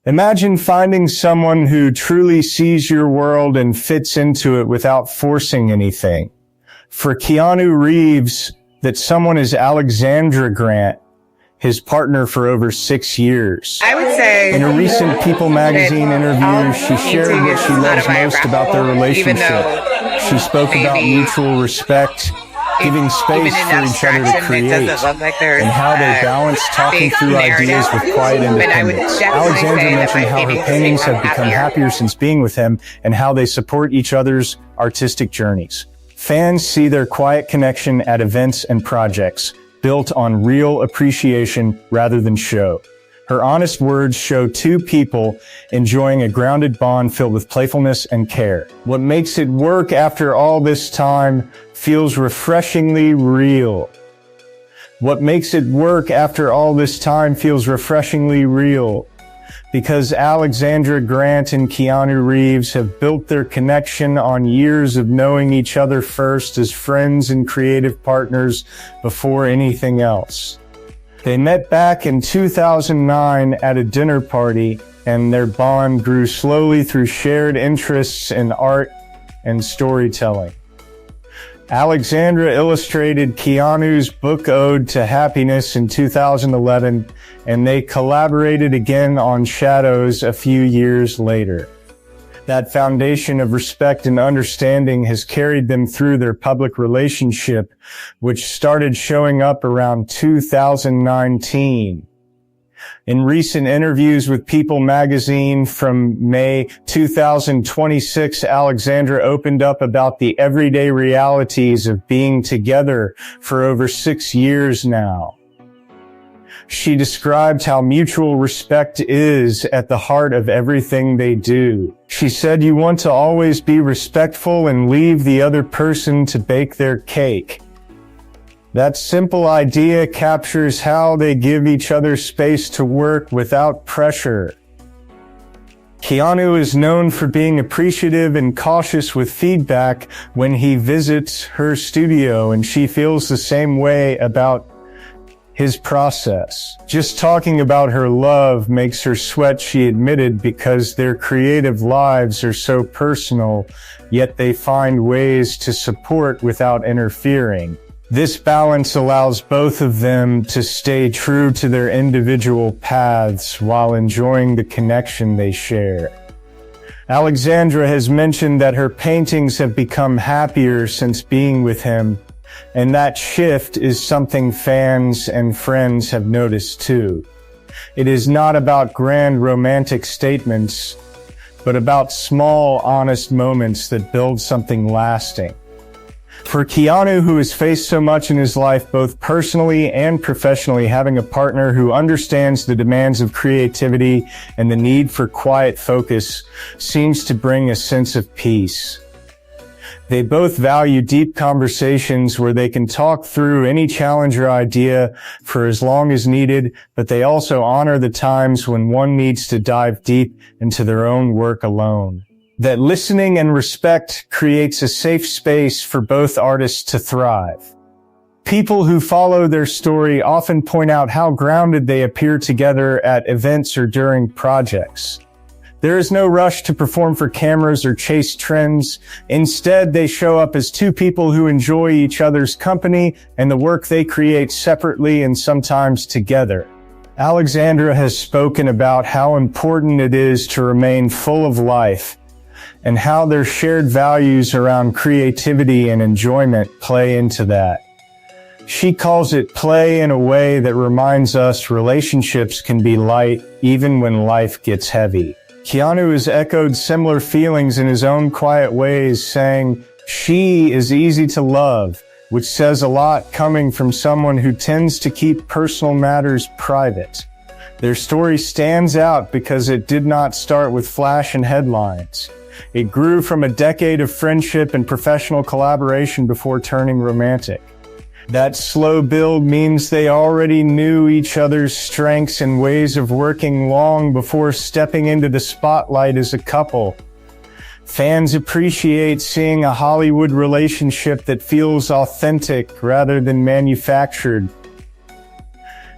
Imagine finding someone who truly sees your world and fits into it without forcing anything. For Keanu Reeves, that someone is Alexandra Grant, his partner for over 6 years. I would say in a recent People magazine interview, she shared what she loves most about their relationship. She spoke about mutual respect, giving space for each other to create, and how they balance talking through ideas with quiet independence. Alexandra mentioned how her paintings have become happier since being with him and how they support each other's artistic journeys. Fans see their quiet connection at events and projects, built on real appreciation rather than show. Her honest words show two people enjoying a grounded bond filled with playfulness and care. What makes it work after all this time feels refreshingly real. What makes it work after all this time feels refreshingly real. Because Alexandra Grant and Keanu Reeves have built their connection on years of knowing each other first as friends and creative partners before anything else. They met back in 2009 at a dinner party, and their bond grew slowly through shared interests in art and storytelling. Alexandra illustrated Keanu's book Ode to Happiness in 2011, and they collaborated again on Shadows a few years later. That foundation of respect and understanding has carried them through their public relationship, which started showing up around 2019. In recent interviews with People magazine from May 2026, Alexandra opened up about the everyday realities of being together for over 6 years now. She described how mutual respect is at the heart of everything they do. She said, "You want to always be respectful and leave the other person to bake their cake." That simple idea captures how they give each other space to work without pressure. Keanu is known for being appreciative and cautious with feedback when he visits her studio, and she feels the same way about his process. Just talking about her love makes her sweat, she admitted, because their creative lives are so personal, yet they find ways to support without interfering. This balance allows both of them to stay true to their individual paths while enjoying the connection they share. Alexandra has mentioned that her paintings have become happier since being with him, and that shift is something fans and friends have noticed too. It is not about grand romantic statements, but about small, honest moments that build something lasting. For Keanu, who has faced so much in his life, both personally and professionally, having a partner who understands the demands of creativity and the need for quiet focus seems to bring a sense of peace. They both value deep conversations where they can talk through any challenge or idea for as long as needed, but they also honor the times when one needs to dive deep into their own work alone. That listening and respect creates a safe space for both artists to thrive. People who follow their story often point out how grounded they appear together at events or during projects. There is no rush to perform for cameras or chase trends. Instead, they show up as two people who enjoy each other's company and the work they create separately and sometimes together. Alexandra has spoken about how important it is to remain full of life, and how their shared values around creativity and enjoyment play into that. She calls it play in a way that reminds us relationships can be light even when life gets heavy. Keanu has echoed similar feelings in his own quiet ways, saying, "She is easy to love," which says a lot coming from someone who tends to keep personal matters private. Their story stands out because it did not start with flash and headlines. It grew from a decade of friendship and professional collaboration before turning romantic. That slow build means they already knew each other's strengths and ways of working long before stepping into the spotlight as a couple. Fans appreciate seeing a Hollywood relationship that feels authentic rather than manufactured.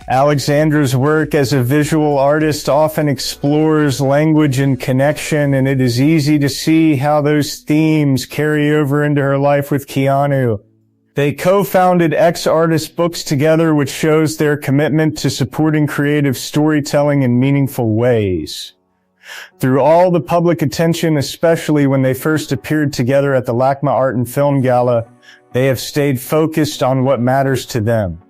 Alexandra's work as a visual artist often explores language and connection, and it is easy to see how those themes carry over into her life with Keanu. They co-founded X Artist Books together, which shows their commitment to supporting creative storytelling in meaningful ways. Through all the public attention, especially when they first appeared together at the LACMA Art and Film Gala, they have stayed focused on what matters to them.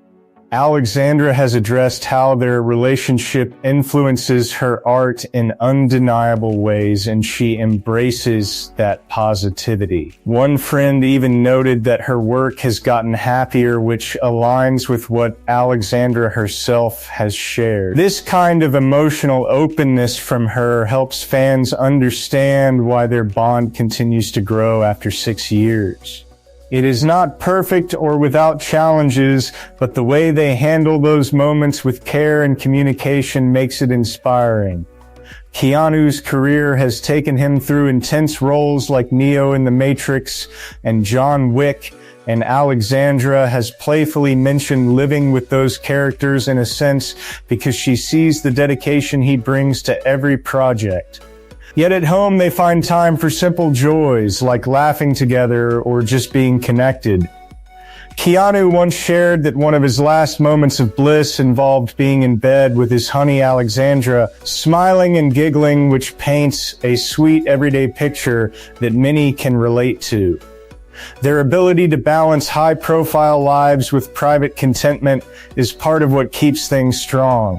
Alexandra has addressed how their relationship influences her art in undeniable ways, and she embraces that positivity. One friend even noted that her work has gotten happier, which aligns with what Alexandra herself has shared. This kind of emotional openness from her helps fans understand why their bond continues to grow after 6 years. It is not perfect or without challenges, but the way they handle those moments with care and communication makes it inspiring. Keanu's career has taken him through intense roles like Neo in The Matrix and John Wick, and Alexandra has playfully mentioned living with those characters in a sense because she sees the dedication he brings to every project. Yet at home, they find time for simple joys like laughing together or just being connected. Keanu once shared that one of his last moments of bliss involved being in bed with his honey Alexandra, smiling and giggling, which paints a sweet everyday picture that many can relate to. Their ability to balance high-profile lives with private contentment is part of what keeps things strong.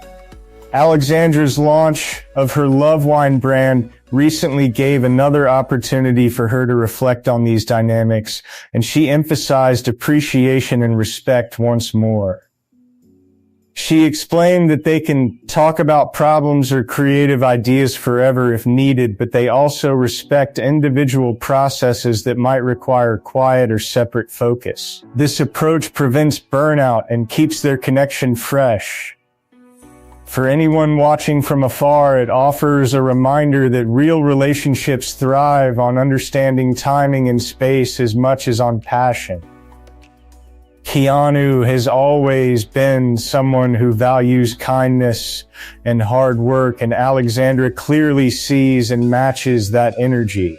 Alexandra's launch of her Love Wine brand recently gave another opportunity for her to reflect on these dynamics, and she emphasized appreciation and respect once more. She explained that they can talk about problems or creative ideas forever if needed, but they also respect individual processes that might require quiet or separate focus. This approach prevents burnout and keeps their connection fresh. For anyone watching from afar, it offers a reminder that real relationships thrive on understanding timing and space as much as on passion. Keanu has always been someone who values kindness and hard work, and Alexandra clearly sees and matches that energy.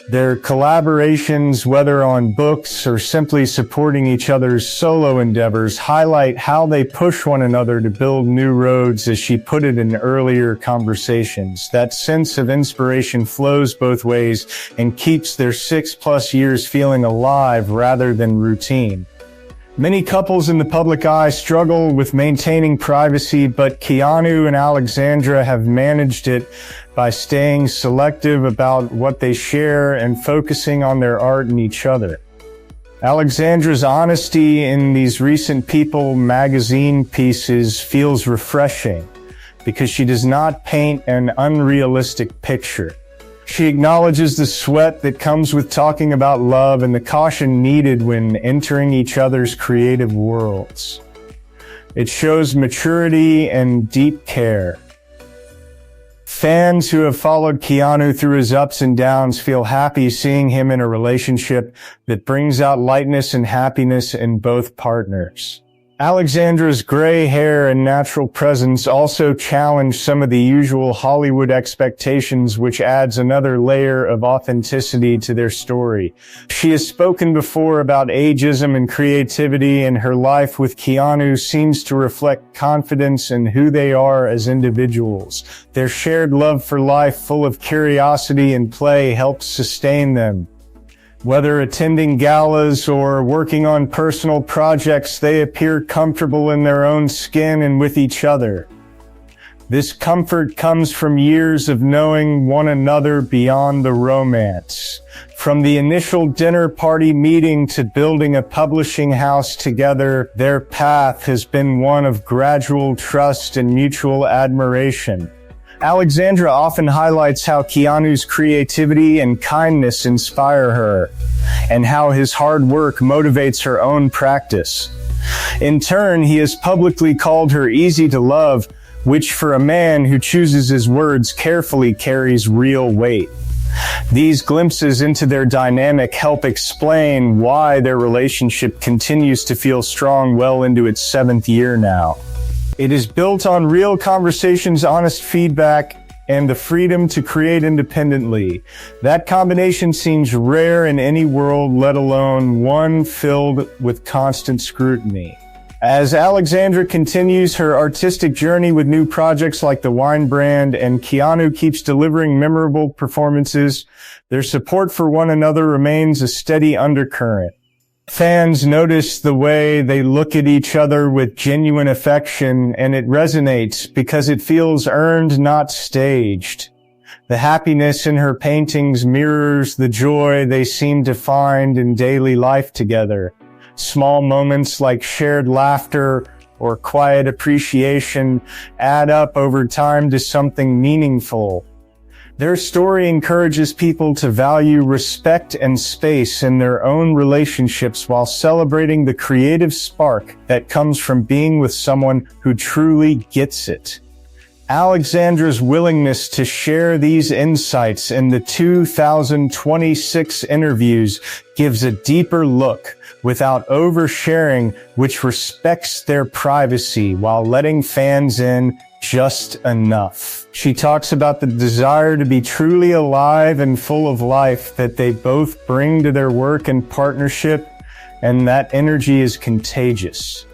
Their collaborations, whether on books or simply supporting each other's solo endeavors, highlight how they push one another to build new roads, as she put it in earlier conversations. That sense of inspiration flows both ways and keeps their 6+ years feeling alive rather than routine. Many couples in the public eye struggle with maintaining privacy, but Keanu and Alexandra have managed it by staying selective about what they share and focusing on their art and each other. Alexandra's honesty in these recent People magazine pieces feels refreshing because she does not paint an unrealistic picture. She acknowledges the sweat that comes with talking about love and the caution needed when entering each other's creative worlds. It shows maturity and deep care. Fans who have followed Keanu through his ups and downs feel happy seeing him in a relationship that brings out lightness and happiness in both partners. Alexandra's gray hair and natural presence also challenge some of the usual Hollywood expectations, which adds another layer of authenticity to their story. She has spoken before about ageism and creativity, and her life with Keanu seems to reflect confidence in who they are as individuals. Their shared love for life, full of curiosity and play, helps sustain them. Whether attending galas or working on personal projects, they appear comfortable in their own skin and with each other. This comfort comes from years of knowing one another beyond the romance. From the initial dinner party meeting to building a publishing house together, their path has been one of gradual trust and mutual admiration. Alexandra often highlights how Keanu's creativity and kindness inspire her, and how his hard work motivates her own practice. In turn, he has publicly called her easy to love, which for a man who chooses his words carefully carries real weight. These glimpses into their dynamic help explain why their relationship continues to feel strong well into its 7th year now. It is built on real conversations, honest feedback, and the freedom to create independently. That combination seems rare in any world, let alone one filled with constant scrutiny. As Alexandra continues her artistic journey with new projects like the wine brand and Keanu keeps delivering memorable performances, their support for one another remains a steady undercurrent. Fans notice the way they look at each other with genuine affection, and it resonates because it feels earned, not staged. The happiness in her paintings mirrors the joy they seem to find in daily life together. Small moments like shared laughter or quiet appreciation add up over time to something meaningful. Their story encourages people to value respect and space in their own relationships while celebrating the creative spark that comes from being with someone who truly gets it. Alexandra's willingness to share these insights in the 2026 interviews gives a deeper look without oversharing, which respects their privacy while letting fans in just enough. She talks about the desire to be truly alive and full of life that they both bring to their work and partnership, and that energy is contagious.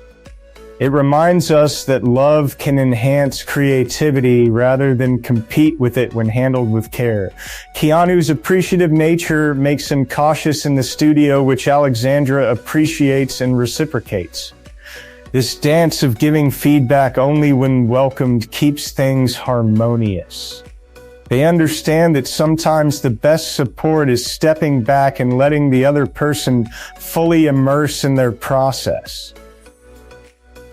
It reminds us that love can enhance creativity rather than compete with it when handled with care. Keanu's appreciative nature makes him cautious in the studio, which Alexandra appreciates and reciprocates. This dance of giving feedback only when welcomed keeps things harmonious. They understand that sometimes the best support is stepping back and letting the other person fully immerse in their process.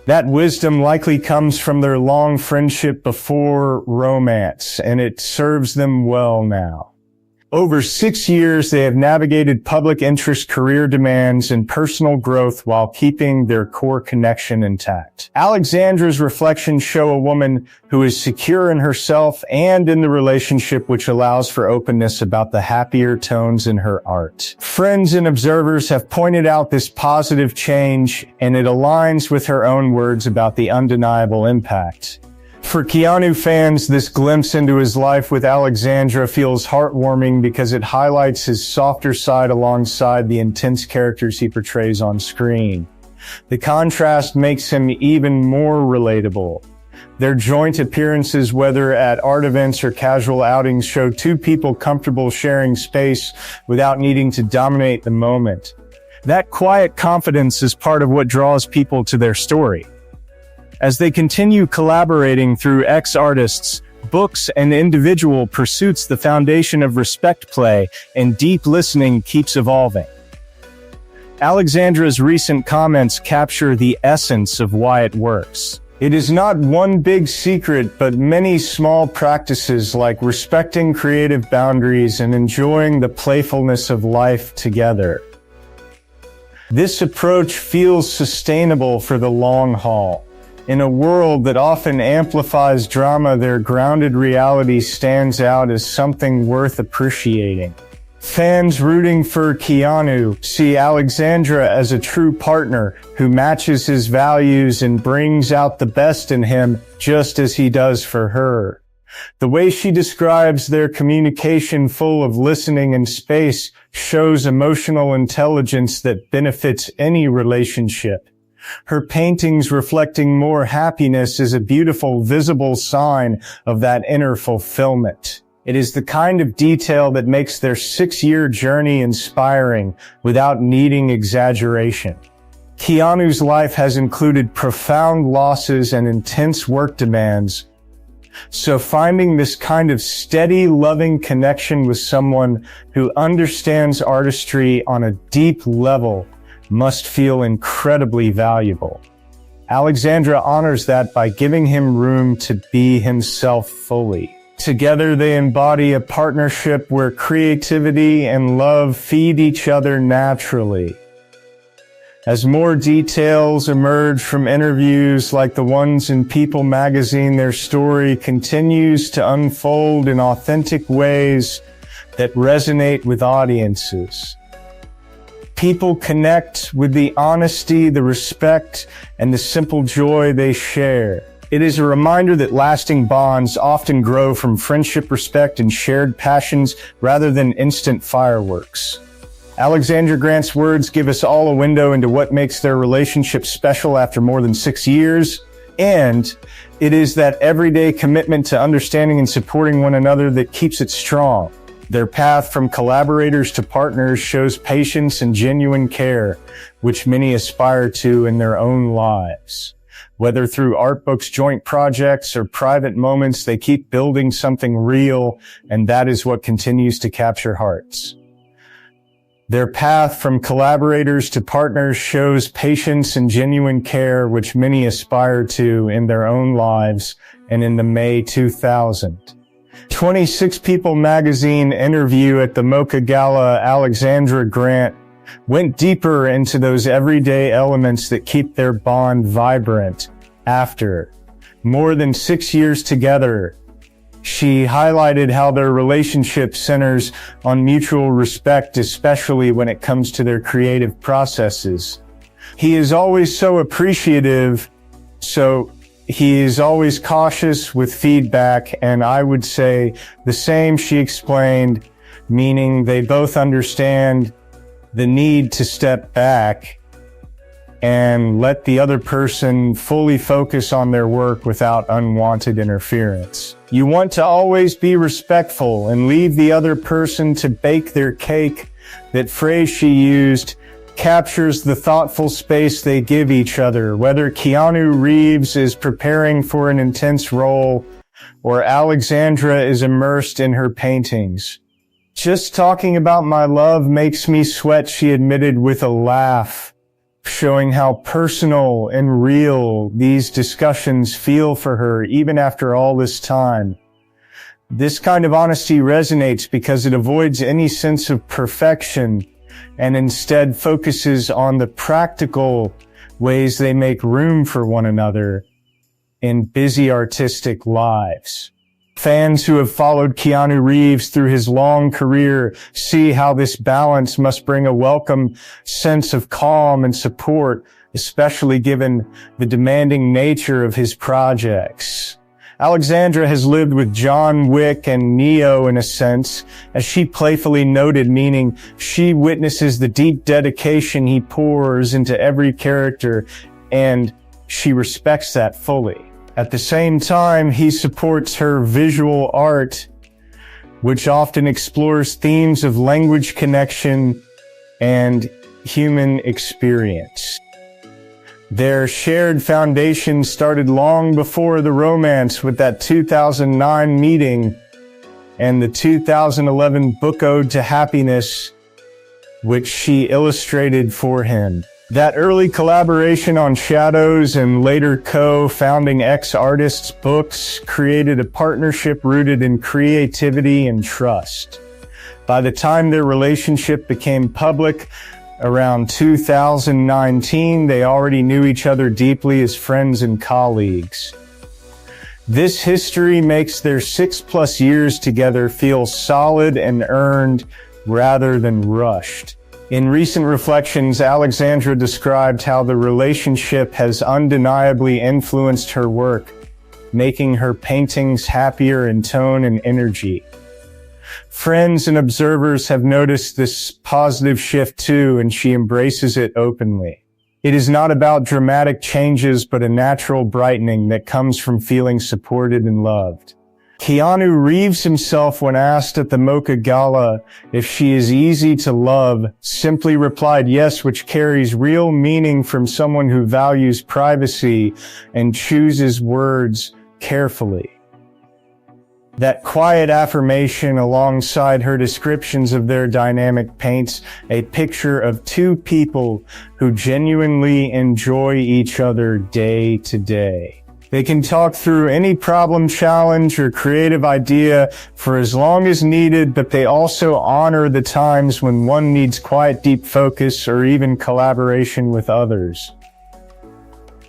That wisdom likely comes from their long friendship before romance, and it serves them well now. Over 6 years, they have navigated public interest, career demands, and personal growth while keeping their core connection intact. Alexandra's reflections show a woman who is secure in herself and in the relationship, which allows for openness about the happier tones in her art. Friends and observers have pointed out this positive change, and it aligns with her own words about the undeniable impact. For Keanu fans, this glimpse into his life with Alexandra feels heartwarming because it highlights his softer side alongside the intense characters he portrays on screen. The contrast makes him even more relatable. Their joint appearances, whether at art events or casual outings, show two people comfortable sharing space without needing to dominate the moment. That quiet confidence is part of what draws people to their story. As they continue collaborating through ex-artists, books, and individual pursuits, the foundation of respect, play, and deep listening keeps evolving. Alexandra's recent comments capture the essence of why it works. It is not one big secret, but many small practices like respecting creative boundaries and enjoying the playfulness of life together. This approach feels sustainable for the long haul. In a world that often amplifies drama, their grounded reality stands out as something worth appreciating. Fans rooting for Keanu see Alexandra as a true partner who matches his values and brings out the best in him just as he does for her. The way she describes their communication, full of listening and space, shows emotional intelligence that benefits any relationship. Her paintings reflecting more happiness is a beautiful, visible sign of that inner fulfillment. It is the kind of detail that makes their 6-year journey inspiring without needing exaggeration. Keanu's life has included profound losses and intense work demands, so finding this kind of steady, loving connection with someone who understands artistry on a deep level must feel incredibly valuable. Alexandra honors that by giving him room to be himself fully. Together, they embody a partnership where creativity and love feed each other naturally. As more details emerge from interviews like the ones in People magazine, their story continues to unfold in authentic ways that resonate with audiences. People connect with the honesty, the respect, and the simple joy they share. It is a reminder that lasting bonds often grow from friendship, respect, and shared passions rather than instant fireworks. Alexandra Grant's words give us all a window into what makes their relationship special after more than 6 years, and it is that everyday commitment to understanding and supporting one another that keeps it strong. Their path from collaborators to partners shows patience and genuine care, which many aspire to in their own lives. Whether through art books, joint projects, or private moments, they keep building something real, and that is what continues to capture hearts. Their path from collaborators to partners shows patience and genuine care, which many aspire to in their own lives, and in the May 2026 People magazine interview at the Mocha Gala, Alexandra Grant went deeper into those everyday elements that keep their bond vibrant. After more than 6 years together, she highlighted how their relationship centers on mutual respect, especially when it comes to their creative processes. He is always so appreciative, so he is always cautious with feedback, and I would say the same, she explained, meaning they both understand the need to step back and let the other person fully focus on their work without unwanted interference. You want to always be respectful and leave the other person to bake their cake. That phrase she used captures the thoughtful space they give each other, whether Keanu Reeves is preparing for an intense role or Alexandra is immersed in her paintings. Just talking about my love makes me sweat, she admitted with a laugh, showing how personal and real these discussions feel for her even after all this time. This kind of honesty resonates because it avoids any sense of perfection and instead focuses on the practical ways they make room for one another in busy artistic lives. Fans who have followed Keanu Reeves through his long career see how this balance must bring a welcome sense of calm and support, especially given the demanding nature of his projects. Alexandra has lived with John Wick and Neo in a sense, as she playfully noted, meaning she witnesses the deep dedication he pours into every character, and she respects that fully. At the same time, he supports her visual art, which often explores themes of language connection and human experience. Their shared foundation started long before the romance with that 2009 meeting and the 2011 book Ode to Happiness, which she illustrated for him. That early collaboration on Shadows and later co-founding ex-artists' books created a partnership rooted in creativity and trust. By the time their relationship became public, around 2019, they already knew each other deeply as friends and colleagues. This history makes their 6+ years together feel solid and earned rather than rushed. In recent reflections, Alexandra described how the relationship has undeniably influenced her work, making her paintings happier in tone and energy. Friends and observers have noticed this positive shift too, and she embraces it openly. It is not about dramatic changes, but a natural brightening that comes from feeling supported and loved. Keanu Reeves himself, when asked at the Mocha Gala if she is easy to love, simply replied yes, which carries real meaning from someone who values privacy and chooses words carefully. That quiet affirmation alongside her descriptions of their dynamic paints a picture of two people who genuinely enjoy each other day to day. They can talk through any problem, challenge, or creative idea for as long as needed, but they also honor the times when one needs quiet, deep focus, or even collaboration with others.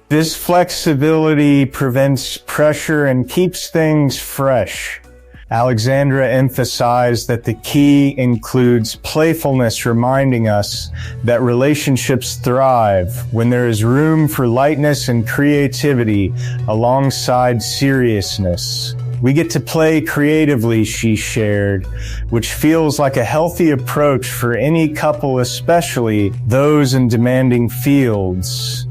This flexibility prevents pressure and keeps things fresh, Alexandra emphasized that the key includes playfulness, reminding us that relationships thrive when there is room for lightness and creativity alongside seriousness. We get to play creatively, she shared, which feels like a healthy approach for any couple, especially those in demanding fields.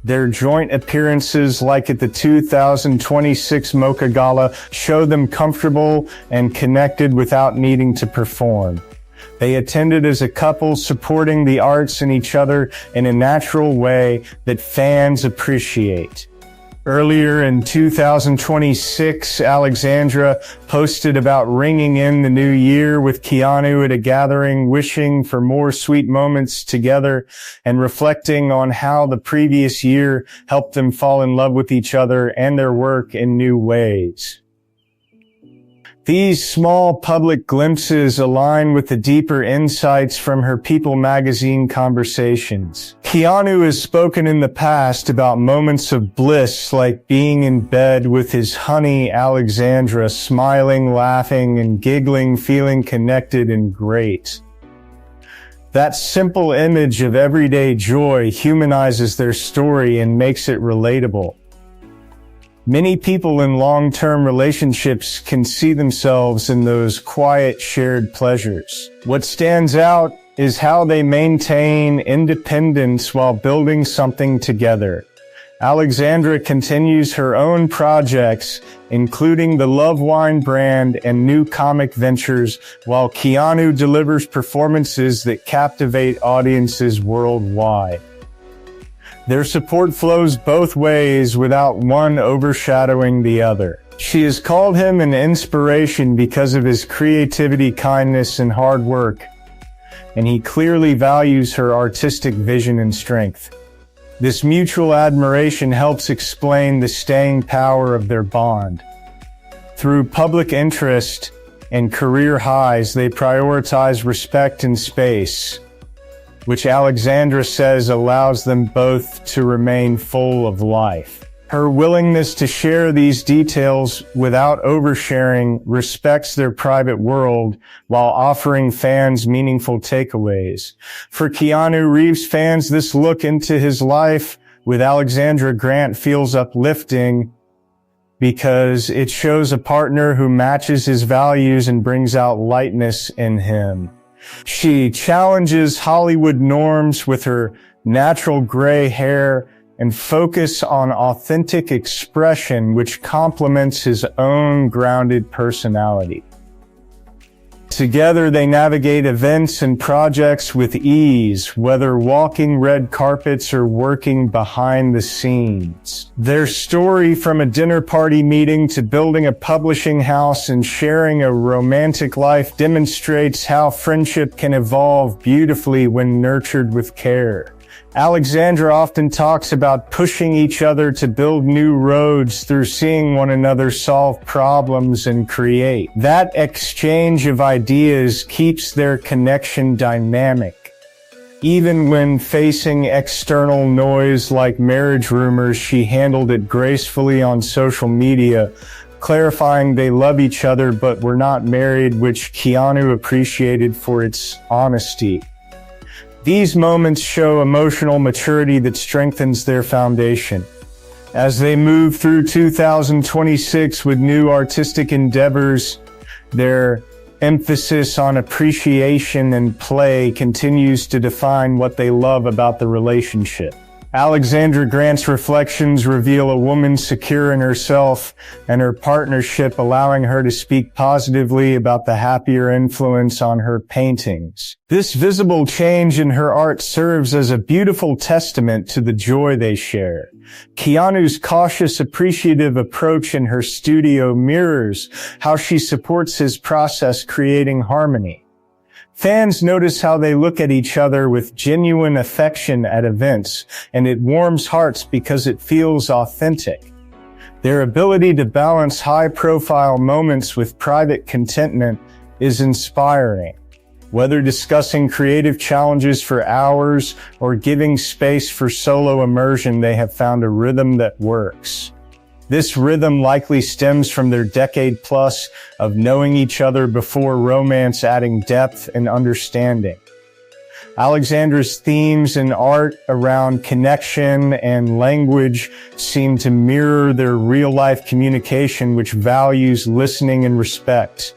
Their joint appearances, like at the 2026 Mocha Gala, show them comfortable and connected without needing to perform. They attended as a couple, supporting the arts and each other in a natural way that fans appreciate. Earlier in 2026, Alexandra posted about ringing in the new year with Keanu at a gathering, wishing for more sweet moments together and reflecting on how the previous year helped them fall in love with each other and their work in new ways. These small public glimpses align with the deeper insights from her People magazine conversations. Keanu has spoken in the past about moments of bliss like being in bed with his honey Alexandra, smiling, laughing, and giggling, feeling connected and great. That simple image of everyday joy humanizes their story and makes it relatable. Many people in long-term relationships can see themselves in those quiet shared pleasures. What stands out is how they maintain independence while building something together. Alexandra continues her own projects, including the Love Wine brand and new comic ventures, while Keanu delivers performances that captivate audiences worldwide. Their support flows both ways without one overshadowing the other. She has called him an inspiration because of his creativity, kindness, and hard work, and he clearly values her artistic vision and strength. This mutual admiration helps explain the staying power of their bond. Through public interest and career highs, they prioritize respect and space, which Alexandra says allows them both to remain full of life. Her willingness to share these details without oversharing respects their private world while offering fans meaningful takeaways. For Keanu Reeves fans, this look into his life with Alexandra Grant feels uplifting because it shows a partner who matches his values and brings out lightness in him. She challenges Hollywood norms with her natural gray hair and focus on authentic expression, which complements his own grounded personality. Together, they navigate events and projects with ease, whether walking red carpets or working behind the scenes. Their story, from a dinner party meeting to building a publishing house and sharing a romantic life, demonstrates how friendship can evolve beautifully when nurtured with care. Alexandra often talks about pushing each other to build new roads through seeing one another solve problems and create. That exchange of ideas keeps their connection dynamic. Even when facing external noise like marriage rumors, she handled it gracefully on social media, clarifying they love each other but were not married, which Keanu appreciated for its honesty. These moments show emotional maturity that strengthens their foundation. As they move through 2026 with new artistic endeavors, their emphasis on appreciation and play continues to define what they love about the relationship. Alexandra Grant's reflections reveal a woman secure in herself and her partnership, allowing her to speak positively about the happier influence on her paintings. This visible change in her art serves as a beautiful testament to the joy they share. Keanu's cautious, appreciative approach in her studio mirrors how she supports his process, creating harmony. Fans notice how they look at each other with genuine affection at events, and it warms hearts because it feels authentic. Their ability to balance high-profile moments with private contentment is inspiring. Whether discussing creative challenges for hours or giving space for solo immersion, they have found a rhythm that works. This rhythm likely stems from their decade plus of knowing each other before romance, adding depth and understanding. Alexandra's themes and art around connection and language seem to mirror their real-life communication, which values listening and respect.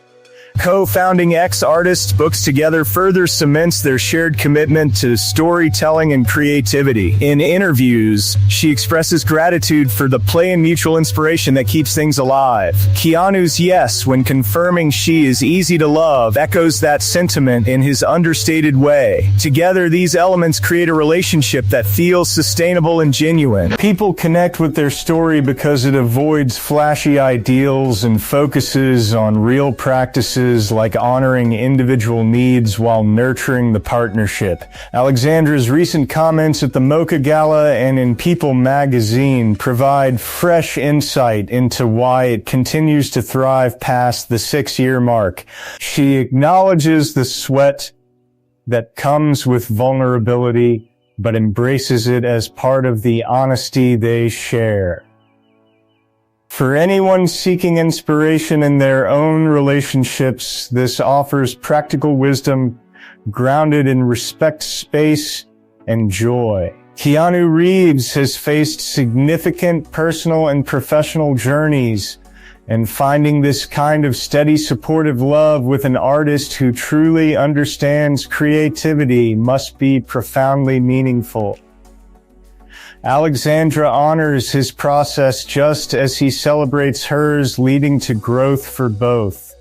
Co-founding ex-artists' books together further cements their shared commitment to storytelling and creativity. In interviews, she expresses gratitude for the play and mutual inspiration that keeps things alive. Keanu's yes when confirming she is easy to love echoes that sentiment in his understated way. Together, these elements create a relationship that feels sustainable and genuine. People connect with their story because it avoids flashy ideals and focuses on real practices like honoring individual needs while nurturing the partnership. Alexandra's recent comments at the Mocha Gala and in People magazine provide fresh insight into why it continues to thrive past the 6-year mark. She acknowledges the sweat that comes with vulnerability, but embraces it as part of the honesty they share. For anyone seeking inspiration in their own relationships, this offers practical wisdom grounded in respect, space, and joy. Keanu Reeves has faced significant personal and professional journeys, and finding this kind of steady, supportive love with an artist who truly understands creativity must be profoundly meaningful. Alexandra honors his process just as he celebrates hers, leading to growth for both.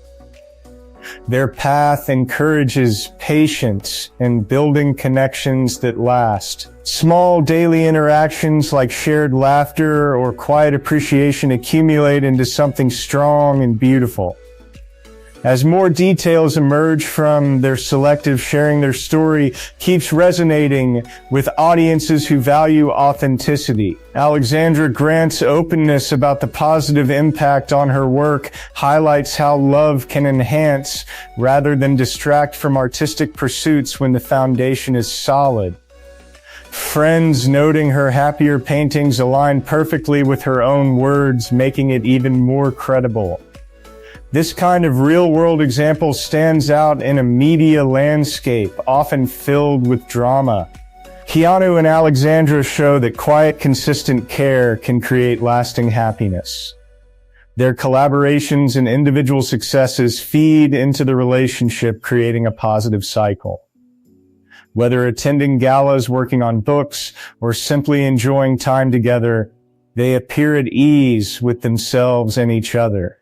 Their path encourages patience and building connections that last. Small daily interactions like shared laughter or quiet appreciation accumulate into something strong and beautiful. As more details emerge from their selective sharing, their story keeps resonating with audiences who value authenticity. Alexandra Grant's openness about the positive impact on her work highlights how love can enhance rather than distract from artistic pursuits when the foundation is solid. Friends noting her happier paintings align perfectly with her own words, making it even more credible. This kind of real-world example stands out in a media landscape often filled with drama. Keanu and Alexandra show that quiet, consistent care can create lasting happiness. Their collaborations and individual successes feed into the relationship, creating a positive cycle. Whether attending galas, working on books, or simply enjoying time together, they appear at ease with themselves and each other.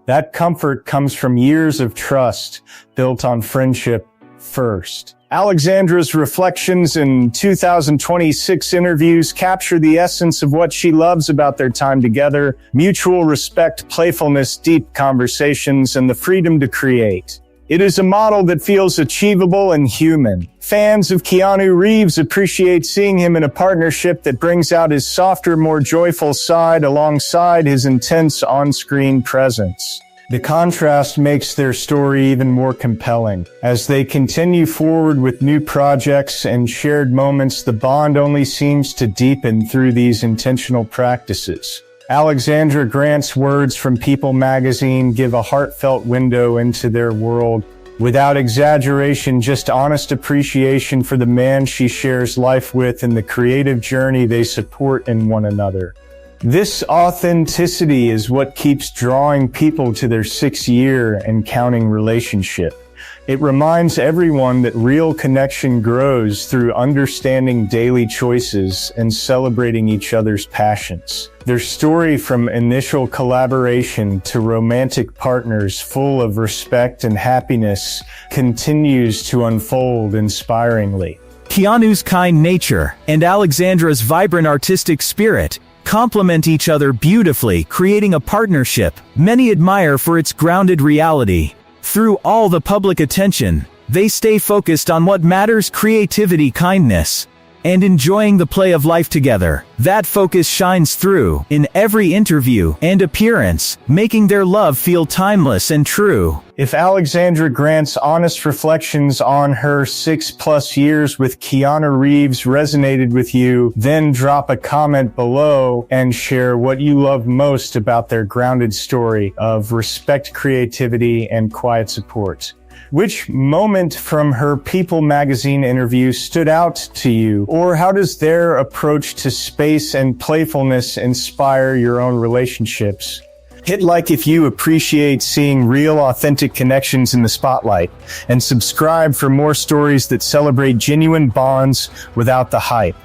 That comfort comes from years of trust built on friendship first. Alexandra's reflections in 2026 interviews capture the essence of what she loves about their time together: mutual respect, playfulness, deep conversations, and the freedom to create. It is a model that feels achievable and human. Fans of Keanu Reeves appreciate seeing him in a partnership that brings out his softer, more joyful side alongside his intense on-screen presence. The contrast makes their story even more compelling. As they continue forward with new projects and shared moments, the bond only seems to deepen through these intentional practices. Alexandra Grant's words from People magazine give a heartfelt window into their world. Without exaggeration, just honest appreciation for the man she shares life with and the creative journey they support in one another. This authenticity is what keeps drawing people to their 6-year and counting relationship. It reminds everyone that real connection grows through understanding daily choices and celebrating each other's passions. Their story from initial collaboration to romantic partners full of respect and happiness continues to unfold inspiringly. Keanu's kind nature and Alexandra's vibrant artistic spirit complement each other beautifully, creating a partnership many admire for its grounded reality. Through all the public attention, they stay focused on what matters: creativity, kindness, and enjoying the play of life together. That focus shines through in every interview and appearance, making their love feel timeless and true. If Alexandra Grant's honest reflections on her 6+ years with Keanu Reeves resonated with you, then drop a comment below and share what you love most about their grounded story of respect, creativity, and quiet support. Which moment from her People magazine interview stood out to you? Or how does their approach to space and playfulness inspire your own relationships? Hit like if you appreciate seeing real, authentic connections in the spotlight, and subscribe for more stories that celebrate genuine bonds without the hype.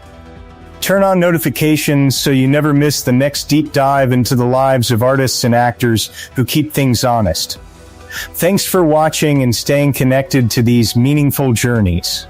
Turn on notifications so you never miss the next deep dive into the lives of artists and actors who keep things honest. Thanks for watching and staying connected to these meaningful journeys.